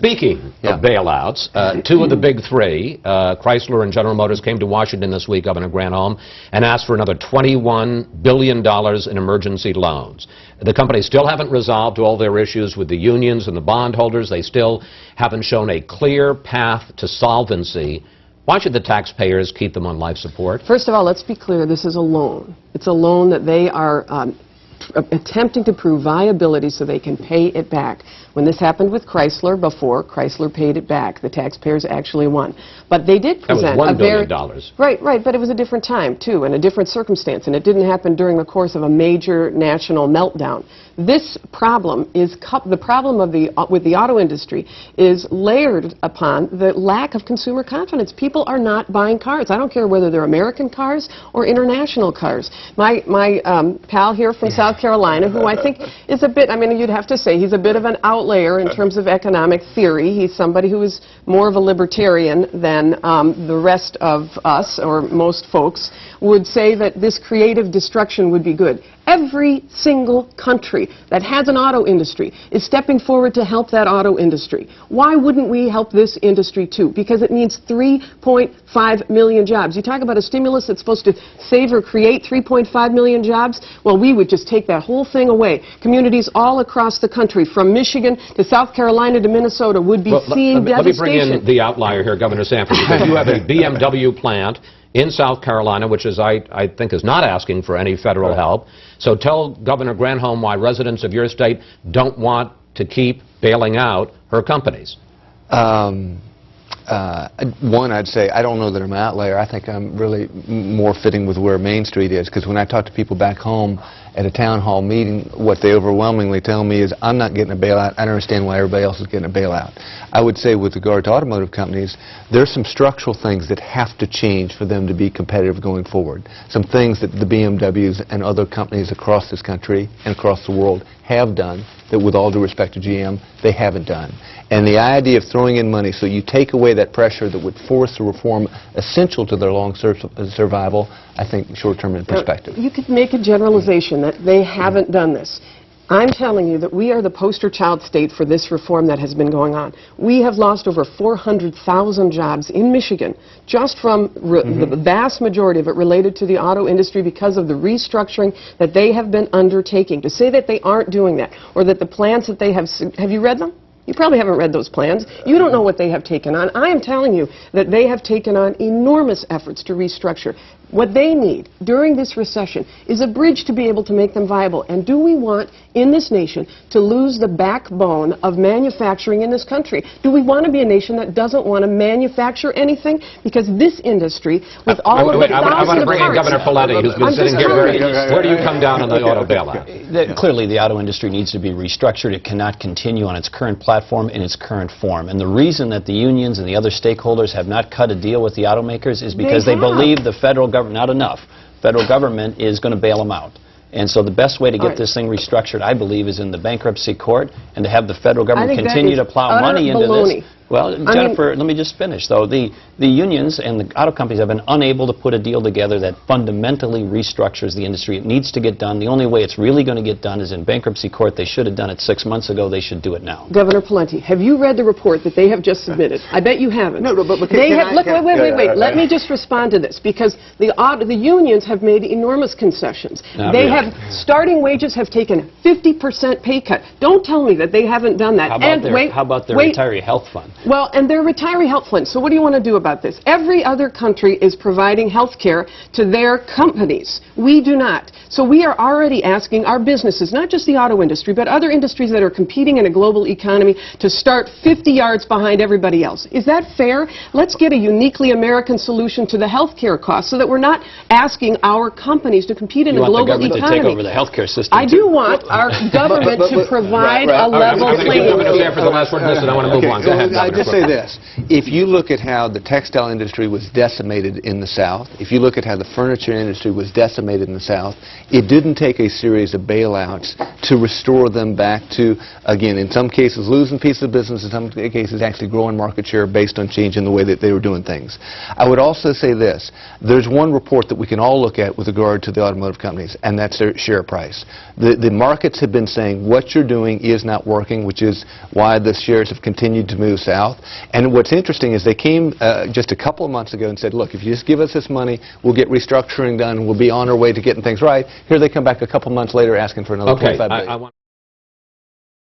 Speaking of bailouts, two of the big three, Chrysler and General Motors, came to Washington this week, Governor Granholm, and asked for another $21 billion in emergency loans. The companies still haven't resolved all their issues with the unions and the bondholders. They still haven't shown a clear path to solvency. Why should the taxpayers keep them on life support? First of all, let's be clear, this is a loan. It's a loan that they are attempting to prove viability so they can pay it back. When this happened with Chrysler before, Chrysler paid it back. The taxpayers actually won. But they did present $1 billion. Right, but it was a different time, too, and a different circumstance, and it didn't happen during the course of a major national meltdown. This problem is, the problem of with the auto industry is layered upon the lack of consumer confidence. People are not buying cars. I don't care whether they're American cars or international cars. My pal here from South Carolina, who I think is a bit, I mean, you'd have to say he's a bit of an outlier in terms of economic theory. He's somebody who is more of a libertarian than the rest of us, or most folks, would say that this creative destruction would be good. Every single country that has an auto industry is stepping forward to help that auto industry. Why wouldn't we help this industry too? Because it means 3.5 million jobs. You talk about a stimulus that's supposed to save or create 3.5 million jobs? Well, we would just take that whole thing away. Communities all across the country, from Michigan to South Carolina to Minnesota, would be seeing devastation. Let me bring in the outlier here, Governor Sanford, because you have a BMW plant in South Carolina, which is, I think, is not asking for any federal help. So tell Governor Granholm why residents of your state don't want to keep bailing out her companies. One, I'd say I don't know that I'm an outlier. I think I'm really more fitting with where Main Street is, because when I talk to people back home at a town hall meeting, what they overwhelmingly tell me is, I'm not getting a bailout. I don't understand why everybody else is getting a bailout. I would say with regard to automotive companies, there's some structural things that have to change for them to be competitive going forward. Some things that the BMWs and other companies across this country and across the world have done that, with all due respect to GM, they haven't done. And the idea of throwing in money so you take away that pressure that would force a reform essential to their long survival, I think short-term in perspective. You could make a generalization that they haven't done this. I'm telling you that we are the poster child state for this reform that has been going on. We have lost over 400,000 jobs in Michigan just from the vast majority of it related to the auto industry because of the restructuring that they have been undertaking. To say that they aren't doing that, or that the plans that they have you read them? You probably haven't read those plans. You don't know what they have taken on. I am telling you that they have taken on enormous efforts to restructure. What they need during this recession is a bridge to be able to make them viable. And do we want, in this nation, to lose the backbone of manufacturing in this country? Do we want to be a nation that doesn't want to manufacture anything? Because this industry, with all of the thousands of parts... I want to bring in Governor Pawlenty, who's been sitting here where do you come down on the auto bailout? Clearly, the auto industry needs to be restructured. It cannot continue on its current platform in its current form. And the reason that the unions and the other stakeholders have not cut a deal with the automakers is because they believe the federal government, not enough, federal government is going to bail them out. And so the best way to get this thing restructured, I believe, is in the bankruptcy court, and to have the federal government continue to plow money into this. Well, Jennifer, let me just finish, though. The unions and the auto companies have been unable to put a deal together that fundamentally restructures the industry. It needs to get done. The only way it's really going to get done is in bankruptcy court. They should have done it 6 months ago. They should do it now. Governor Pawlenty, have you read the report that they have just submitted? I bet you haven't. No, but wait. Let me just respond to this, because the unions have made enormous concessions. Starting wages have taken 50% pay cut. Don't tell me that they haven't done that. How about their retiree health fund? Well, and their retiree health fund. So what do you want to do about this? Every other country is providing health care to their companies. We do not. So we are already asking our businesses, not just the auto industry, but other industries that are competing in a global economy, to start 50 yards behind everybody else. Is that fair? Let's get a uniquely American solution to the health care costs so that we're not asking our companies to compete in a global economy. You want the government to take over the health care system, I do want our government to provide a level playing field. I'm going to say for the last word, listen, I want to move on. Go ahead, Governor. would just say this. If you look at how the textile industry was decimated in the South, if you look at how the furniture industry was decimated in the South, it didn't take a series of bailouts to restore them back to, again, in some cases losing pieces of business, in some cases actually growing market share based on changing the way that they were doing things. I would also say this. There's one report that we can all look at with regard to the automotive companies, and that's their share price. The markets have been saying what you're doing is not working, which is why the shares have continued to move south. And what's interesting is they came just a couple of months ago and said, look, if you just give us this money, we'll get restructuring done, and we'll be on our way to getting things right. Here they come back a couple months later asking for another $25 billion.